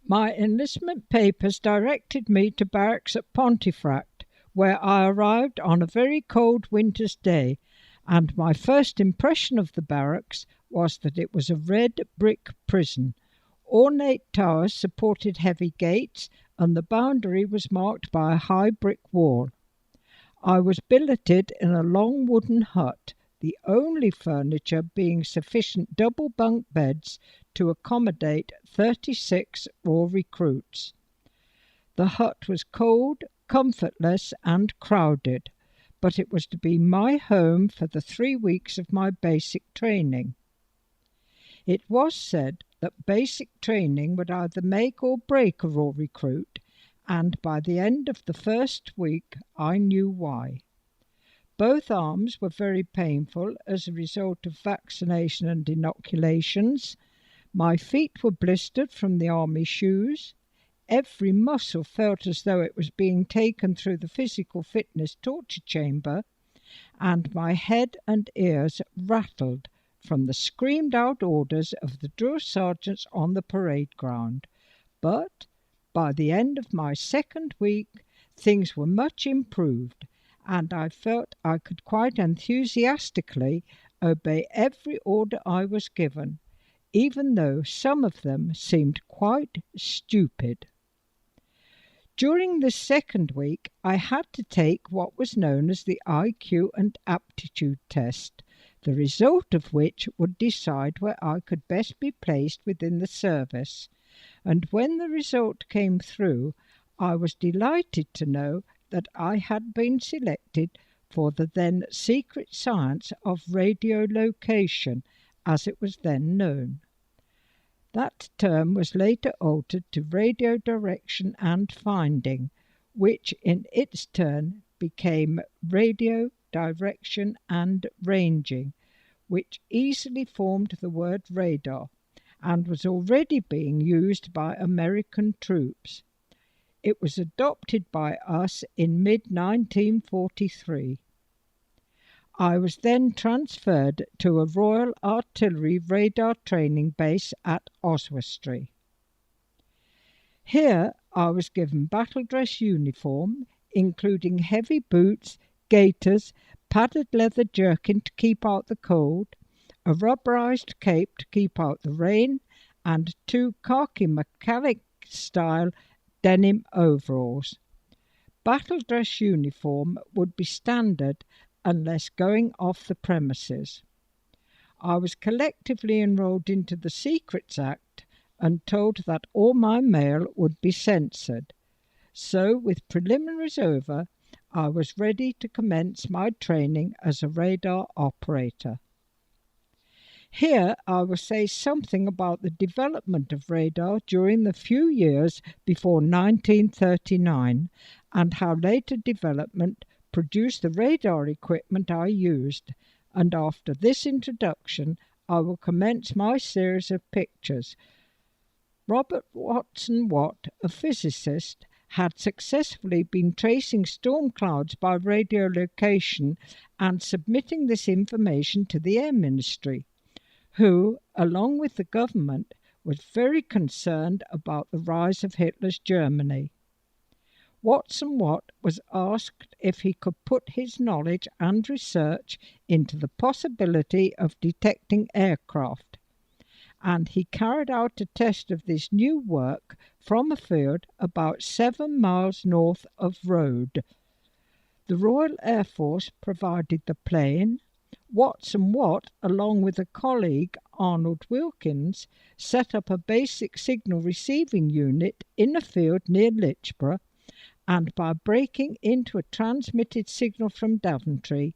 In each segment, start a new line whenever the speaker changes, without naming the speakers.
My enlistment papers directed me to barracks at Pontefract, where I arrived on a very cold winter's day, and my first impression of the barracks was that it was a red brick prison. Ornate towers supported heavy gates, and the boundary was marked by a high brick wall. I was billeted in a long wooden hut, the only furniture being sufficient double bunk beds to accommodate 36 raw recruits. The hut was cold, comfortless, and crowded, but it was to be my home for the 3 weeks of my basic training. It was said that basic training would either make or break a raw recruit, and by the end of the first week I knew why. Both arms were very painful as a result of vaccination and inoculations. My feet were blistered from the army shoes. Every muscle felt as though it was being taken through the physical fitness torture chamber, and my head and ears rattled from the screamed out orders of the drill sergeants on the parade ground. But by the end of my second week, things were much improved, and I felt I could quite enthusiastically obey every order I was given, even though some of them seemed quite stupid. During this second week, I had to take what was known as the IQ and aptitude test, the result of which would decide where I could best be placed within the service. And when the result came through, I was delighted to know that I had been selected for the then secret science of radiolocation, as it was then known. That term was later altered to radio direction and finding, which in its turn became radio direction and ranging, which easily formed the word radar, and was already being used by American troops. It was adopted by us in mid-1943. I was then transferred to a Royal Artillery radar training base at Oswestry. Here I was given battle dress uniform, including heavy boots, gaiters, padded leather jerkin to keep out the cold, a rubberized cape to keep out the rain, and 2 khaki metallic-style denim overalls. Battle dress uniform would be standard unless going off the premises. I was collectively enrolled into the Secrets Act and told that all my mail would be censored. So, with preliminaries over, I was ready to commence my training as a radar operator. Here I will say something about the development of radar during the few years before 1939 and how later development produced the radar equipment I used, and after this introduction I will commence my series of pictures. Robert Watson Watt, a physicist, had successfully been tracing storm clouds by radiolocation and submitting this information to the Air Ministry, who, along with the government, was very concerned about the rise of Hitler's Germany. Watson Watt was asked if he could put his knowledge and research into the possibility of detecting aircraft, and he carried out a test of this new work from a field about 7 miles north of Rhodes. The Royal Air Force provided the plane. Watson Watt, along with a colleague, Arnold Wilkins, set up a basic signal receiving unit in a field near Lichborough, and by breaking into a transmitted signal from Daventry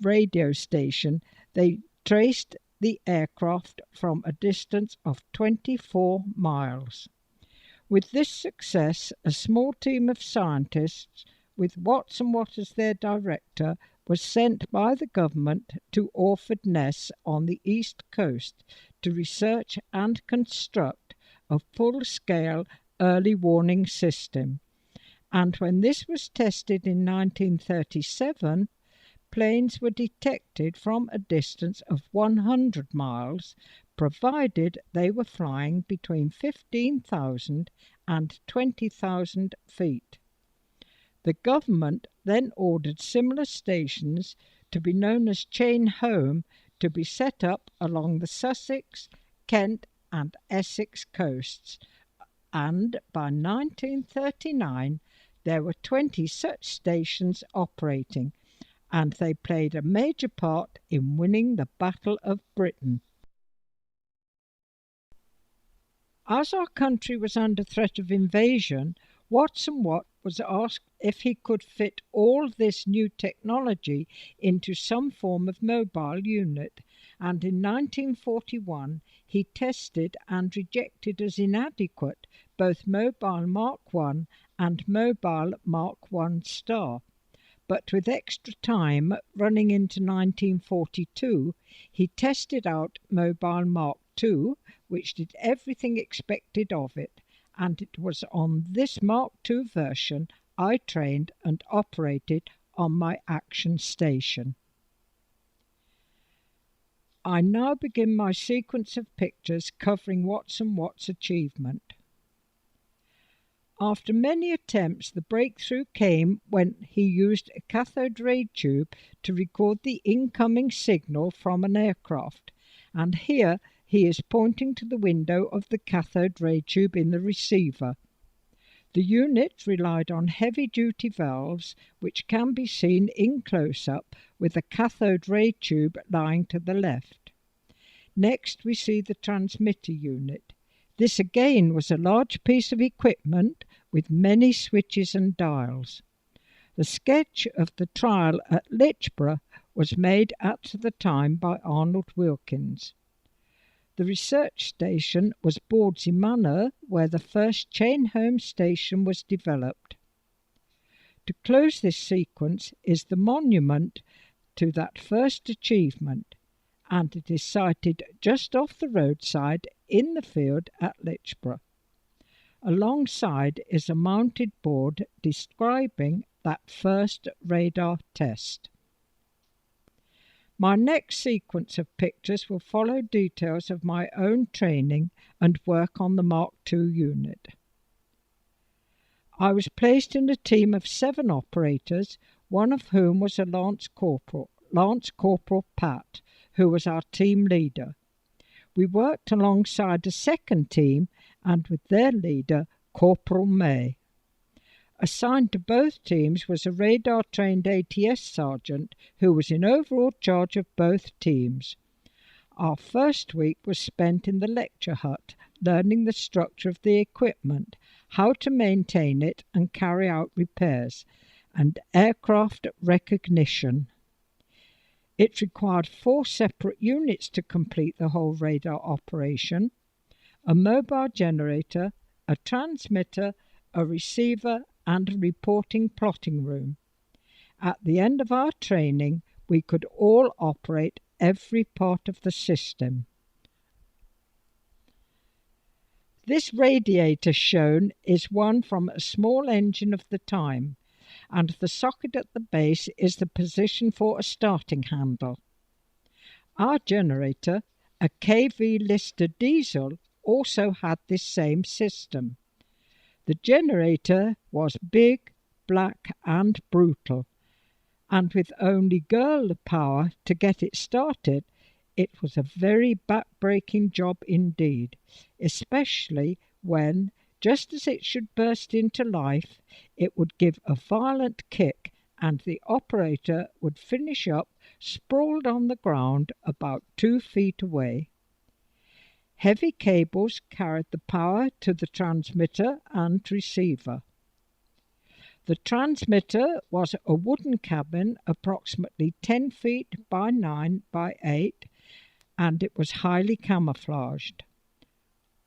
radio station, they traced the aircraft from a distance of 24 miles. With this success, a small team of scientists, with Watson Watt as their director, was sent by the government to Orford Ness on the east coast to research and construct a full-scale early warning system. And when this was tested in 1937, planes were detected from a distance of 100 miles, provided they were flying between 15,000 and 20,000 feet. The government then ordered similar stations to be known as chain home to be set up along the Sussex, Kent and Essex coasts, and by 1939 there were 20 such stations operating, and they played a major part in winning the Battle of Britain. As our country was under threat of invasion, Watson Watt was asked if he could fit all this new technology into some form of mobile unit, and in 1941 he tested and rejected as inadequate both Mobile Mark I and Mobile Mark I Star. But with extra time running into 1942, he tested out Mobile Mark II, which did everything expected of it, and it was on this Mark II version I trained and operated on my action station. I now begin my sequence of pictures covering Watson Watt's achievement. After many attempts, the breakthrough came when he used a cathode ray tube to record the incoming signal from an aircraft, and here he is pointing to the window of the cathode ray tube in the receiver. The unit relied on heavy-duty valves, which can be seen in close-up with a cathode ray tube lying to the left. Next we see the transmitter unit. This again was a large piece of equipment with many switches and dials. The sketch of the trial at Lichborough was made at the time by Arnold Wilkins. The research station was Bawdsey Manor, where the first chain home station was developed. To close this sequence is the monument to that first achievement, and it is sited just off the roadside in the field at Lichborough. Alongside is a mounted board describing that first radar test. My next sequence of pictures will follow details of my own training and work on the Mark II unit. I was placed in a team of 7 operators, one of whom was a Lance Corporal Pat, who was our team leader. We worked alongside a second team and with their leader, Corporal May. Assigned to both teams was a radar-trained ATS sergeant who was in overall charge of both teams. Our first week was spent in the lecture hut, learning the structure of the equipment, how to maintain it and carry out repairs, and aircraft recognition. It required 4 separate units to complete the whole radar operation: a mobile generator, a transmitter, a receiver, and a reporting plotting room. At the end of our training, we could all operate every part of the system. This radiator shown is one from a small engine of the time, and the socket at the base is the position for a starting handle. Our generator, a KV Lister diesel, also had this same system. The generator was big, black and brutal, and with only girl power to get it started, it was a very back-breaking job indeed, especially when, just as it should burst into life, it would give a violent kick and the operator would finish up sprawled on the ground about 2 feet away. Heavy cables carried the power to the transmitter and receiver. The transmitter was a wooden cabin approximately 10 feet by 9 by 8, and it was highly camouflaged.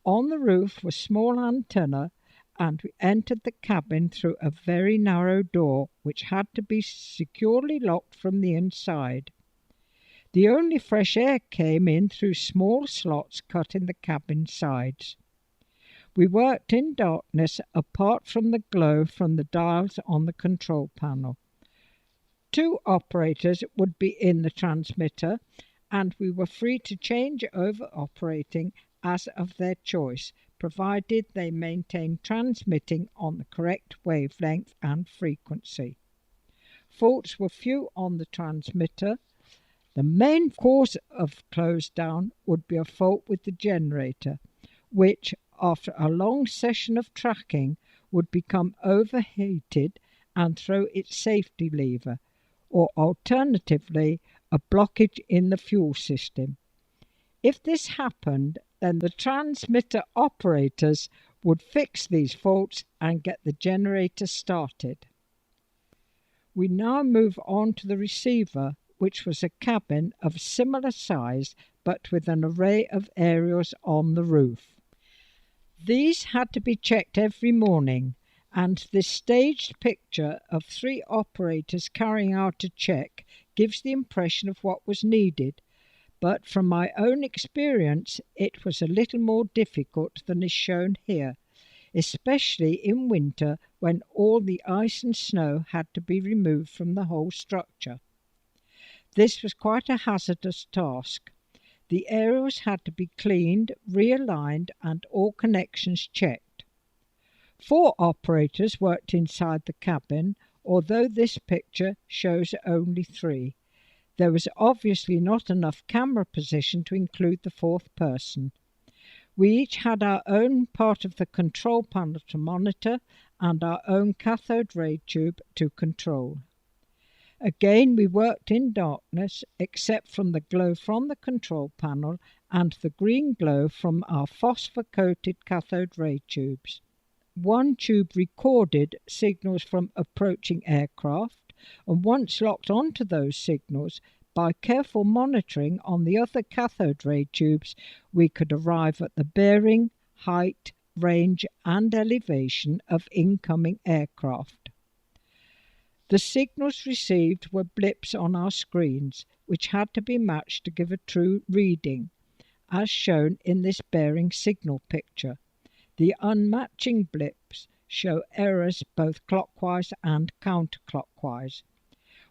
On the roof was a small antenna, and we entered the cabin through a very narrow door which had to be securely locked from the inside. The only fresh air came in through small slots cut in the cabin sides. We worked in darkness apart from the glow from the dials on the control panel. 2 operators would be in the transmitter, and we were free to change over operating as of their choice, provided they maintain transmitting on the correct wavelength and frequency. Faults were few on the transmitter. The main cause of close down would be a fault with the generator, which, after a long session of tracking, would become overheated and throw its safety lever, or alternatively, a blockage in the fuel system. If this happened, then the transmitter operators would fix these faults and get the generator started. We now move on to the receiver, which was a cabin of similar size but with an array of aerials on the roof. These had to be checked every morning, and this staged picture of 3 operators carrying out a check gives the impression of what was needed, but from my own experience it was a little more difficult than is shown here, especially in winter when all the ice and snow had to be removed from the whole structure. This was quite a hazardous task. The aerials had to be cleaned, realigned, and all connections checked. 4 operators worked inside the cabin, although this picture shows only 3. There was obviously not enough camera position to include the 4th person. We each had our own part of the control panel to monitor and our own cathode ray tube to control. Again, we worked in darkness, except from the glow from the control panel and the green glow from our phosphor-coated cathode ray tubes. One tube recorded signals from approaching aircraft, and once locked onto those signals, by careful monitoring on the other cathode ray tubes, we could arrive at the bearing, height, range, and elevation of incoming aircraft. The signals received were blips on our screens, which had to be matched to give a true reading, as shown in this bearing signal picture. The unmatching blips show errors both clockwise and counterclockwise.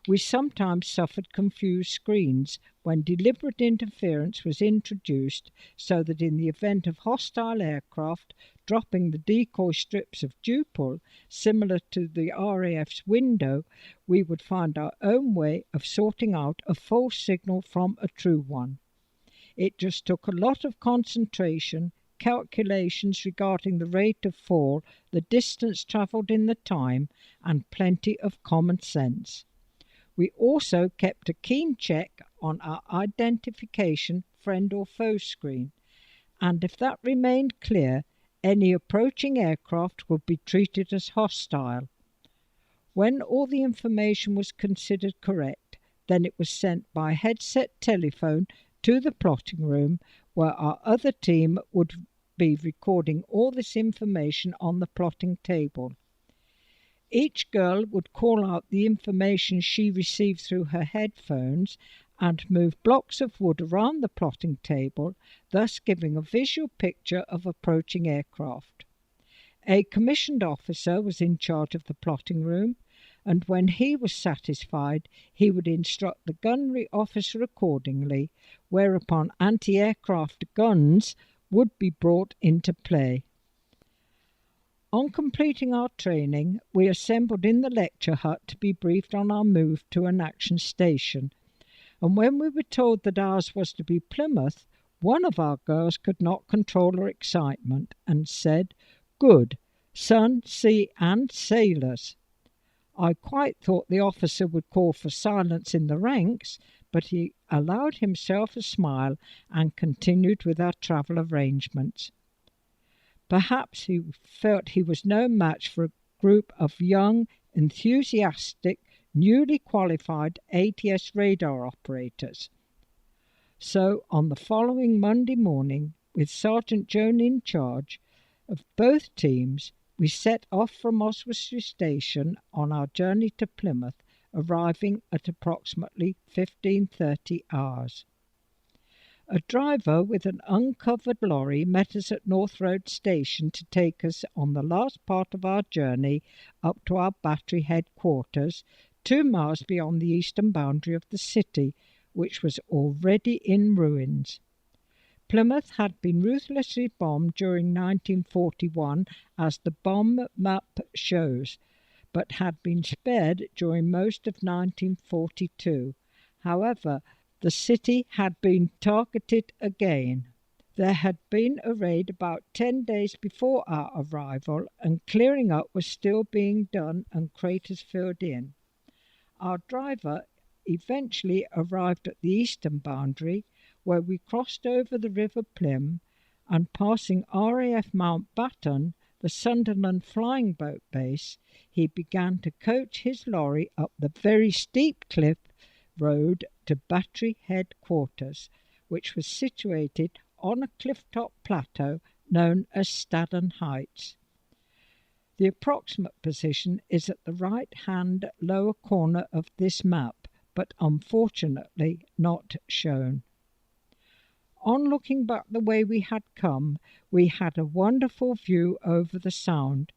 We sometimes suffered confused screens when deliberate interference was introduced, so that in the event of hostile aircraft dropping the decoy strips of dupal, similar to the RAF's window, we would find our own way of sorting out a false signal from a true one. It just took a lot of concentration, calculations regarding the rate of fall, the distance travelled in the time, and plenty of common sense. We also kept a keen check on our identification friend or foe screen, and if that remained clear, any approaching aircraft would be treated as hostile. When all the information was considered correct, then it was sent by headset telephone to the plotting room, where our other team would be recording all this information on the plotting table. Each girl would call out the information she received through her headphones and move blocks of wood around the plotting table, thus giving a visual picture of approaching aircraft. A commissioned officer was in charge of the plotting room, and when he was satisfied, he would instruct the gunnery officer accordingly, whereupon anti-aircraft guns would be brought into play. On completing our training, we assembled in the lecture hut to be briefed on our move to an action station, and when we were told that ours was to be Plymouth, one of our girls could not control her excitement and said, "Good, sun, sea, and sailors." I quite thought the officer would call for silence in the ranks, but he allowed himself a smile and continued with our travel arrangements. Perhaps he felt he was no match for a group of young, enthusiastic, newly qualified ATS radar operators. So, on the following Monday morning, with Sergeant Joan in charge of both teams, we set off from Oswestry Station on our journey to Plymouth, arriving at approximately 15:30 hours. A driver with an uncovered lorry met us at North Road Station to take us on the last part of our journey up to our battery headquarters, 2 miles beyond the eastern boundary of the city, which was already in ruins. Plymouth had been ruthlessly bombed during 1941, as the bomb map shows, but had been spared during most of 1942. However, the city had been targeted again. There had been a raid about 10 days before our arrival, and clearing up was still being done and craters filled in. Our driver eventually arrived at the eastern boundary, where we crossed over the River Plym, and passing RAF Mountbatten, the Sunderland flying boat base, he began to coach his lorry up the very steep cliff road to Battery Headquarters, which was situated on a cliff-top plateau known as Staddon Heights. The approximate position is at the right-hand lower corner of this map, but unfortunately not shown. On looking back the way we had come, we had a wonderful view over the Sound,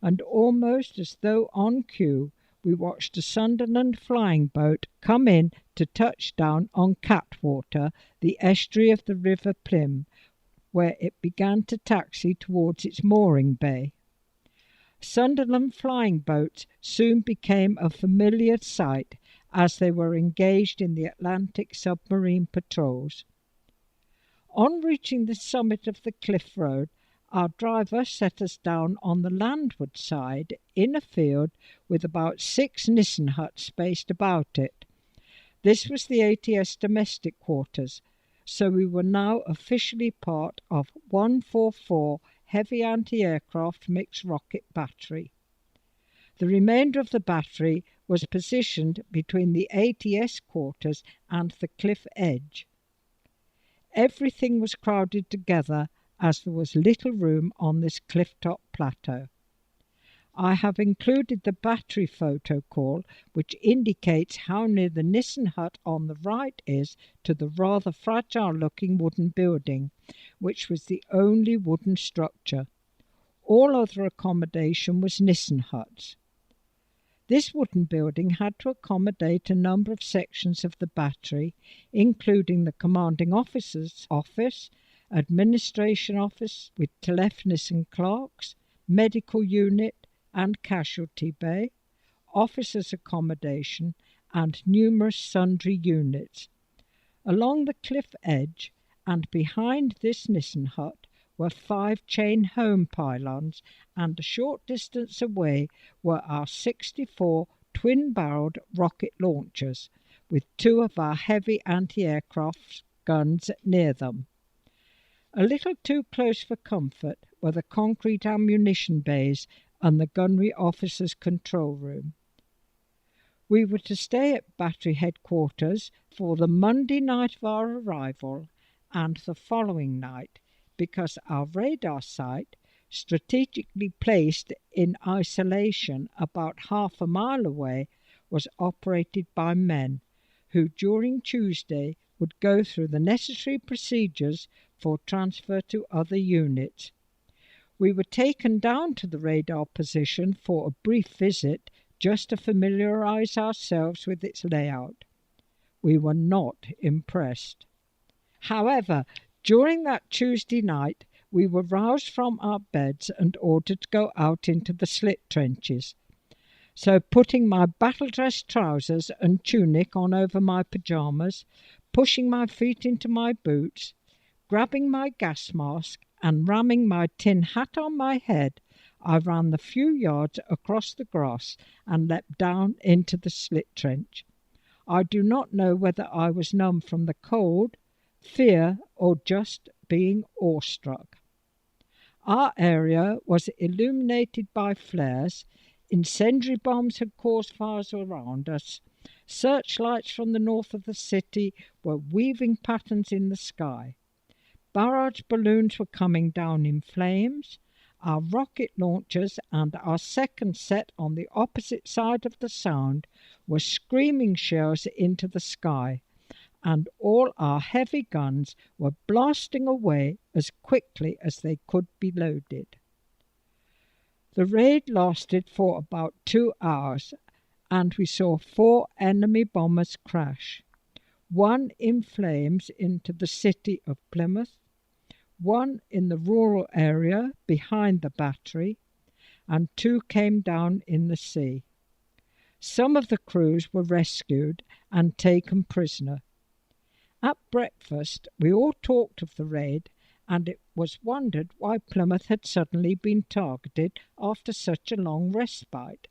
and almost as though on cue, we watched a Sunderland flying boat come in to touch down on Catwater, the estuary of the River Plym, where it began to taxi towards its mooring bay. Sunderland flying boats soon became a familiar sight, as they were engaged in the Atlantic submarine patrols. On reaching the summit of the cliff road, our driver set us down on the landward side in a field with about 6 Nissen huts spaced about it. This was the ATS domestic quarters, so we were now officially part of 144 Heavy Anti-Aircraft Mixed Rocket Battery. The remainder of the battery was positioned between the ATS quarters and the cliff edge. Everything was crowded together, as there was little room on this cliff-top plateau. I have included the battery photo call, which indicates how near the Nissen hut on the right is to the rather fragile-looking wooden building, which was the only wooden structure. All other accommodation was Nissen huts. This wooden building had to accommodate a number of sections of the battery, including the commanding officer's office, administration office with telephonists and clerks, medical unit and casualty bay, officers' accommodation, and numerous sundry units. Along the cliff edge and behind this Nissen hut were 5 chain home pylons, and a short distance away were our 64 twin-barrelled rocket launchers, with 2 of our heavy anti-aircraft guns near them. A little too close for comfort were the concrete ammunition bays and the gunnery officer's control room. We were to stay at battery headquarters for the Monday night of our arrival and the following night, because our radar site, strategically placed in isolation about half a mile away, was operated by men who during Tuesday would go through the necessary procedures for transfer to other units. We were taken down to the radar position for a brief visit, just to familiarise ourselves with its layout. We were not impressed. However, during that Tuesday night, we were roused from our beds and ordered to go out into the slit trenches. So, putting my battle-dress trousers and tunic on over my pyjamas, pushing my feet into my boots, grabbing my gas mask and ramming my tin hat on my head, I ran the few yards across the grass and leapt down into the slit trench. I do not know whether I was numb from the cold, fear, or just being awestruck. Our area was illuminated by flares. Incendiary bombs had caused fires around us. Searchlights from the north of the city were weaving patterns in the sky. Barrage balloons were coming down in flames. Our rocket launchers and our second set on the opposite side of the Sound were screaming shells into the sky, and all our heavy guns were blasting away as quickly as they could be loaded. The raid lasted for about 2 hours, and we saw 4 enemy bombers crash, one in flames into the city of Plymouth, one in the rural area behind the battery, and 2 came down in the sea. Some of the crews were rescued and taken prisoner. At breakfast, we all talked of the raid, and it was wondered why Plymouth had suddenly been targeted after such a long respite.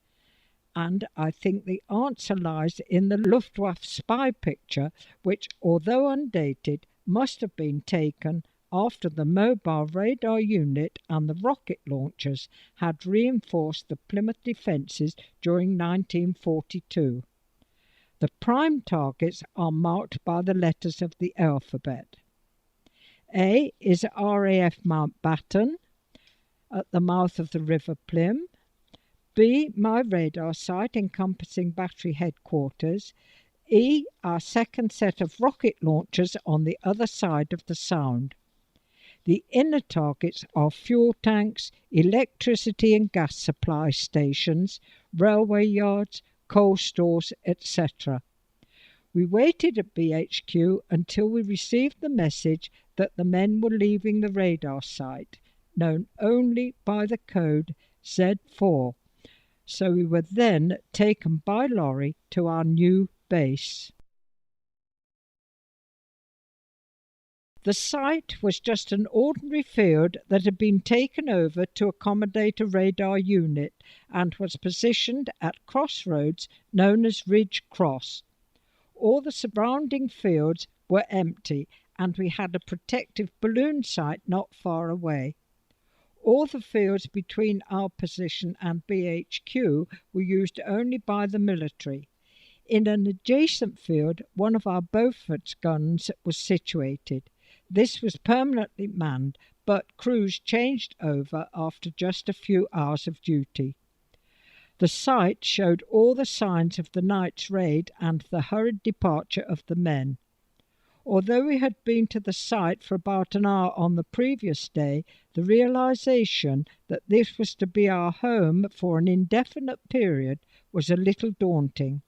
And I think the answer lies in the Luftwaffe spy picture, which, although undated, must have been taken after the mobile radar unit and the rocket launchers had reinforced the Plymouth defences during 1942. The prime targets are marked by the letters of the alphabet. A is RAF Mountbatten at the mouth of the River Plym. B, my radar site encompassing battery headquarters. E, our second set of rocket launchers on the other side of the Sound. The inner targets are fuel tanks, electricity and gas supply stations, railway yards, coal stores, etc. We waited at BHQ until we received the message that the men were leaving the radar site, known only by the code Z4. So we were then taken by lorry to our new base. The site was just an ordinary field that had been taken over to accommodate a radar unit and was positioned at crossroads known as Ridge Cross. All the surrounding fields were empty, and we had a protective balloon site not far away. All the fields between our position and BHQ were used only by the military. In an adjacent field, one of our Beaufort's guns was situated. This was permanently manned, but crews changed over after just a few hours of duty. The site showed all the signs of the night's raid and the hurried departure of the men. Although we had been to the site for about an hour on the previous day, the realization that this was to be our home for an indefinite period was a little daunting.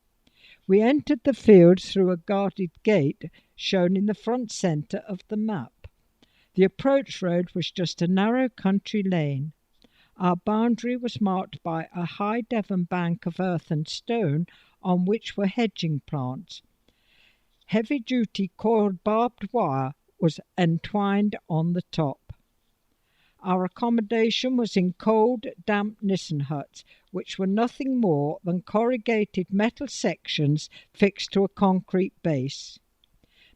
We entered the field through a guarded gate shown in the front centre of the map. The approach road was just a narrow country lane. Our boundary was marked by a high Devon bank of earth and stone on which were hedging plants. Heavy-duty coiled barbed wire was entwined on the top. Our accommodation was in cold, damp Nissen huts, which were nothing more than corrugated metal sections fixed to a concrete base.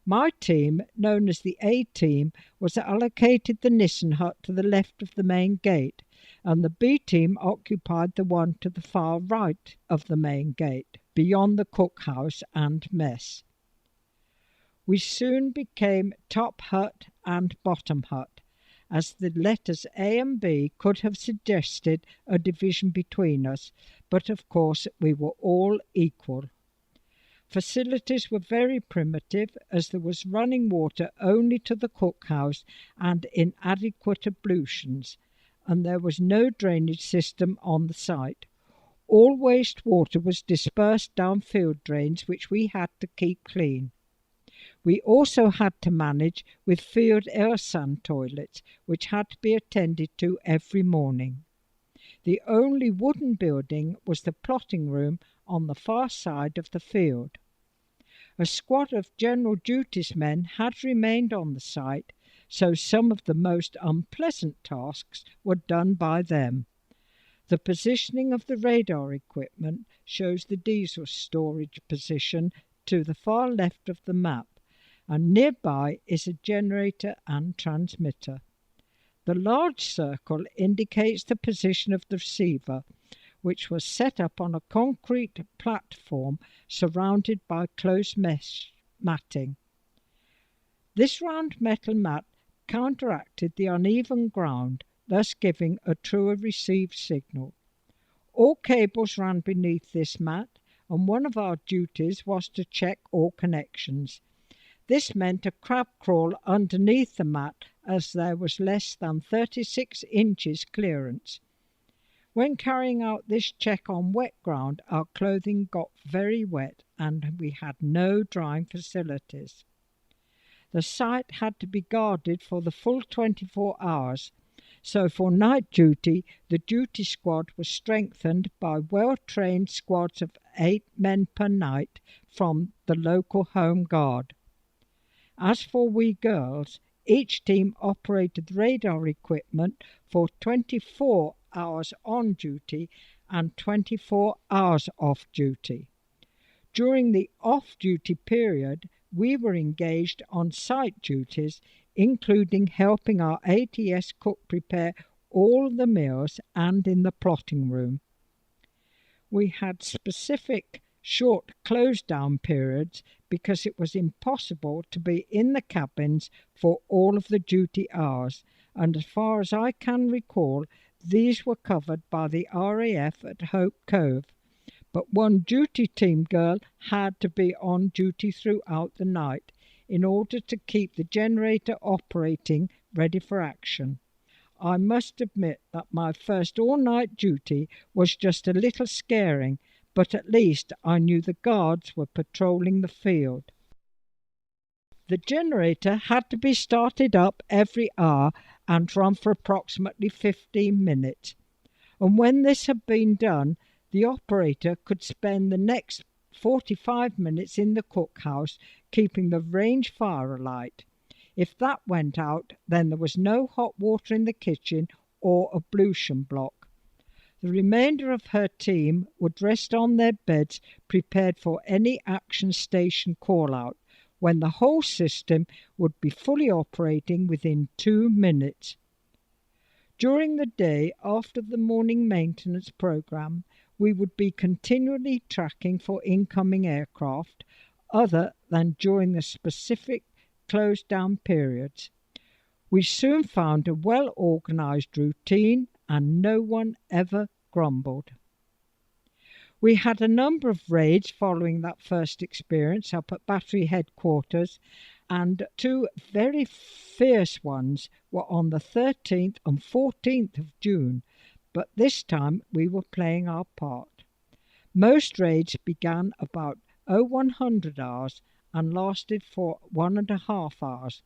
My team, known as the A-team, was allocated the Nissen hut to the left of the main gate, and the B-team occupied the one to the far right of the main gate, beyond the cookhouse and mess. We soon became top hut and bottom hut, as the letters A and B could have suggested a division between us, but of course we were all equal. Facilities were very primitive, as there was running water only to the cookhouse and inadequate ablutions, and there was no drainage system on the site. All waste water was dispersed down field drains, which we had to keep clean. We also had to manage with field air sand toilets, which had to be attended to every morning. The only wooden building was the plotting room on the far side of the field. A squad of general duties men had remained on the site, so some of the most unpleasant tasks were done by them. The positioning of the radar equipment shows the diesel storage position to the far left of the map, and nearby is a generator and transmitter. The large circle indicates the position of the receiver, which was set up on a concrete platform surrounded by close mesh matting. This round metal mat counteracted the uneven ground, thus giving a truer received signal. All cables ran beneath this mat, and one of our duties was to check all connections. This meant a crab crawl underneath the mat, as there was less than 36 inches clearance. When carrying out this check on wet ground, our clothing got very wet and we had no drying facilities. The site had to be guarded for the full 24 hours, so for night duty the duty squad was strengthened by well-trained squads of 8 men per night from the local Home Guard. As for we girls, each team operated radar equipment for 24 hours on duty and 24 hours off duty. During the off-duty period, we were engaged on site duties, including helping our ATS cook prepare all the meals and in the plotting room. We had specific short close-down periods because it was impossible to be in the cabins for all of the duty hours, and as far as I can recall, these were covered by the RAF at Hope Cove. But one duty team girl had to be on duty throughout the night in order to keep the generator operating ready for action. I must admit that my first all-night duty was just a little scaring, but at least I knew the guards were patrolling the field. The generator had to be started up every hour and run for approximately 15 minutes, and when this had been done, the operator could spend the next 45 minutes in the cookhouse keeping the range fire alight. If that went out, then there was no hot water in the kitchen or ablution block. The remainder of her team would rest on their beds, prepared for any action station call-out, when the whole system would be fully operating within 2 minutes. During the day after the morning maintenance program, we would be continually tracking for incoming aircraft, other than during the specific closed-down periods. We soon found a well-organised routine, and no one ever grumbled. We had a number of raids following that first experience up at Battery Headquarters, and 2 very fierce ones were on the 13th and 14th of June, but this time we were playing our part. Most raids began about 0100 hours and lasted for 1.5 hours.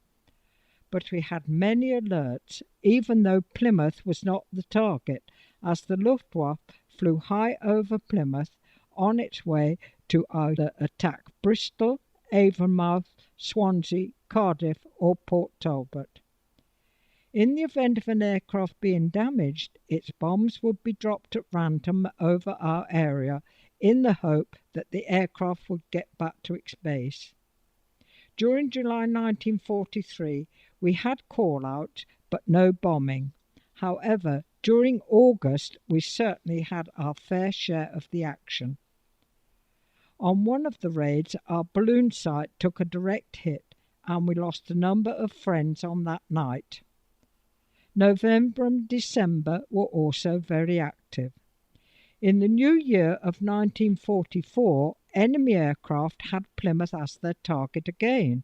But we had many alerts, even though Plymouth was not the target, as the Luftwaffe flew high over Plymouth on its way to either attack Bristol, Avonmouth, Swansea, Cardiff or Port Talbot. In the event of an aircraft being damaged, its bombs would be dropped at random over our area in the hope that the aircraft would get back to its base. During July 1943, we had call-out but no bombing. However, during August, we certainly had our fair share of the action. On one of the raids, our balloon site took a direct hit, and we lost a number of friends on that night. November and December were also very active. In the new year of 1944, enemy aircraft had Plymouth as their target again.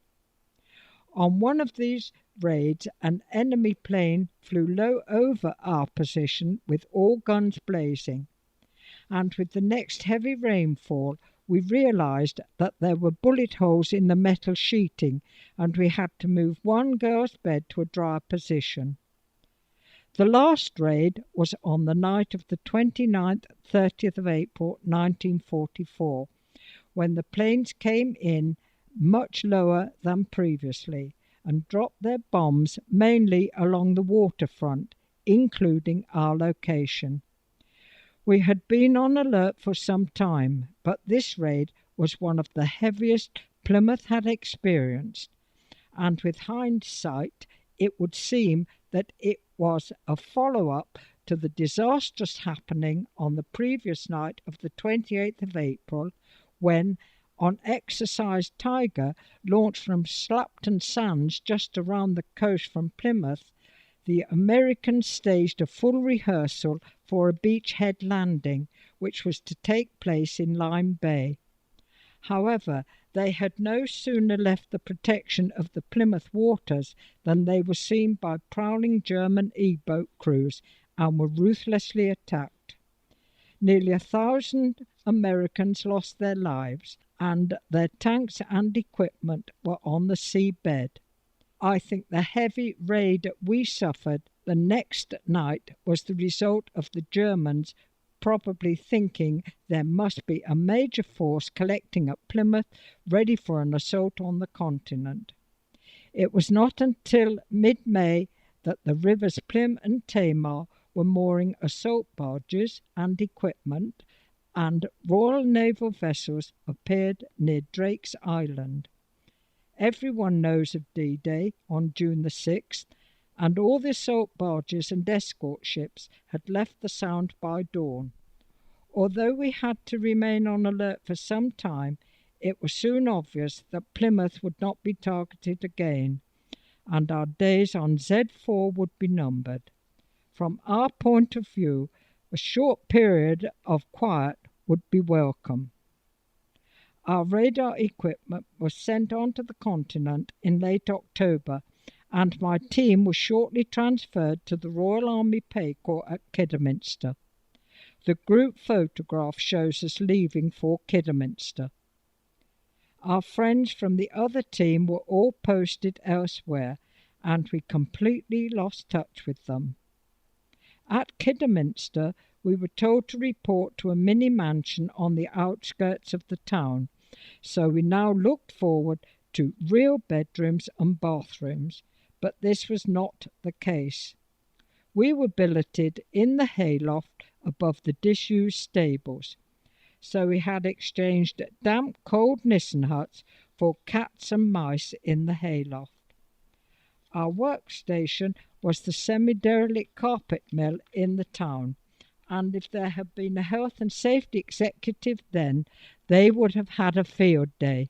On one of these raids, an enemy plane flew low over our position with all guns blazing, and with the next heavy rainfall, we realised that there were bullet holes in the metal sheeting, and we had to move one girl's bed to a drier position. The last raid was on the night of the 29th, 30th of April 1944, when the planes came in much lower than previously and dropped their bombs mainly along the waterfront, including our location. We had been on alert for some time, but this raid was one of the heaviest Plymouth had experienced, and with hindsight it would seem that it was a follow-up to the disastrous happening on the previous night of the 28th of April, when, on Exercise Tiger, launched from Slapton Sands just around the coast from Plymouth, the Americans staged a full rehearsal for a beachhead landing, which was to take place in Lyme Bay. However, they had no sooner left the protection of the Plymouth waters than they were seen by prowling German E-boat crews and were ruthlessly attacked. Nearly 1,000 Americans lost their lives, and their tanks and equipment were on the seabed. I think the heavy raid we suffered the next night was the result of the Germans probably thinking there must be a major force collecting at Plymouth ready for an assault on the continent. It was not until mid-May that the rivers Plym and Tamar were mooring assault barges and equipment, and Royal Naval vessels appeared near Drake's Island. Everyone knows of D-Day on June the 6th, and all the assault barges and escort ships had left the Sound by dawn. Although we had to remain on alert for some time, it was soon obvious that Plymouth would not be targeted again, and our days on Z4 would be numbered. From our point of view, a short period of quiet would be welcome. Our radar equipment was sent onto the continent in late October, and my team was shortly transferred to the Royal Army Pay Corps at Kidderminster. The group photograph shows us leaving for Kidderminster. Our friends from the other team were all posted elsewhere, and we completely lost touch with them. At Kidderminster, we were told to report to a mini mansion on the outskirts of the town, so we now looked forward to real bedrooms and bathrooms, but this was not the case. We were billeted in the hayloft above the disused stables, so we had exchanged damp, cold Nissen huts for cats and mice in the hayloft. Our workstation was the semi-derelict carpet mill in the town, and if there had been a health and safety executive then, they would have had a field day.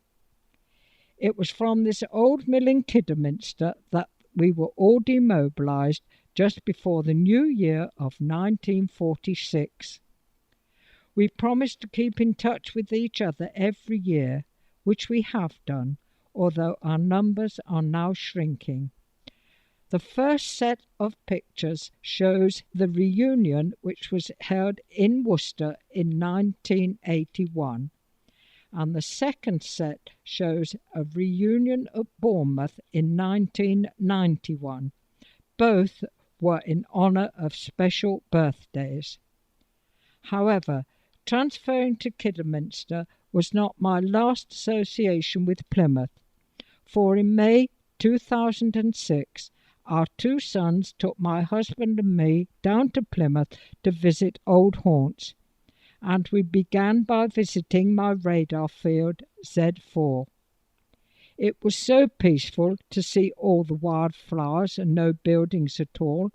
It was from this old mill in Kidderminster that we were all demobilised just before the new year of 1946. We promised to keep in touch with each other every year, which we have done, although our numbers are now shrinking. The first set of pictures shows the reunion which was held in Worcester in 1981, and the second set shows a reunion at Bournemouth in 1991. Both were in honour of special birthdays. However, transferring to Kidderminster was not my last association with Plymouth, for in May 2006 our two sons took my husband and me down to Plymouth to visit old haunts, and we began by visiting my radar field Z4. It was so peaceful to see all the wildflowers and no buildings at all,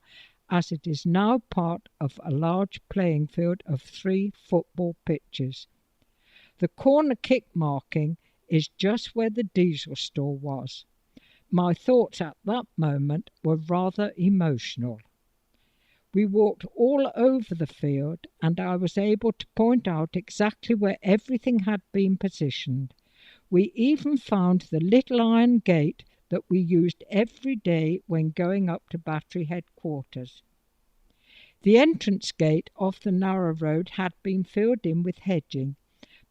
as it is now part of a large playing field of 3 football pitches. The corner kick marking is just where the diesel store was. My thoughts at that moment were rather emotional. We walked all over the field, and I was able to point out exactly where everything had been positioned. We even found the little iron gate that we used every day when going up to battery headquarters. The entrance gate off the narrow road had been filled in with hedging,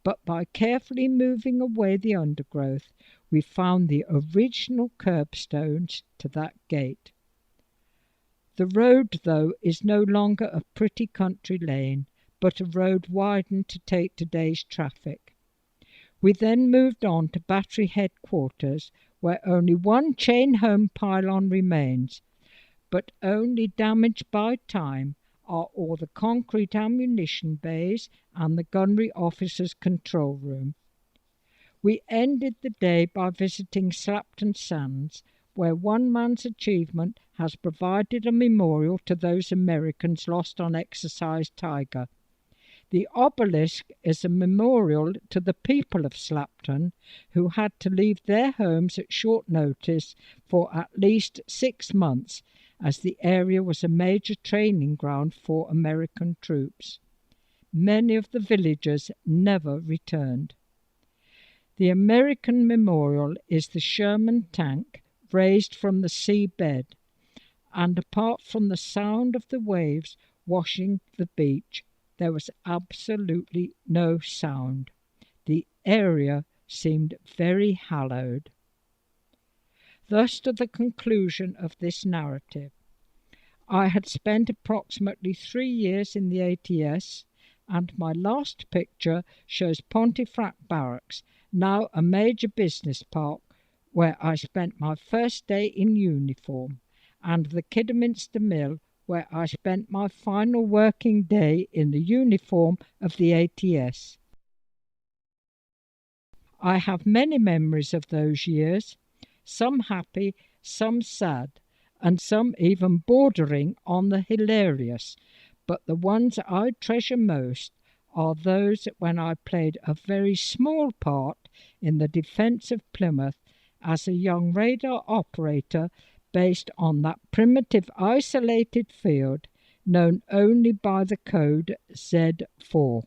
but by carefully moving away the undergrowth, we found the original curbstones to that gate. The road, though, is no longer a pretty country lane, but a road widened to take today's traffic. We then moved on to battery headquarters, where only one chain home pylon remains, but only damaged by time are all the concrete ammunition bays and the gunnery officer's control room. We ended the day by visiting Slapton Sands, where one man's achievement has provided a memorial to those Americans lost on Exercise Tiger. The obelisk is a memorial to the people of Slapton, who had to leave their homes at short notice for at least 6 months, as the area was a major training ground for American troops. Many of the villagers never returned. The American memorial is the Sherman tank raised from the seabed, and apart from the sound of the waves washing the beach, there was absolutely no sound. The area seemed very hallowed. Thus to the conclusion of this narrative. I had spent approximately 3 years in the ATS, and my last picture shows Pontefract Barracks, now a major business park, where I spent my first day in uniform, and the Kidderminster Mill, where I spent my final working day in the uniform of the ATS. I have many memories of those years, some happy, some sad, and some even bordering on the hilarious, but the ones I treasure most are those when I played a very small part in the defence of Plymouth as a young radar operator based on that primitive isolated field known only by the code Z4.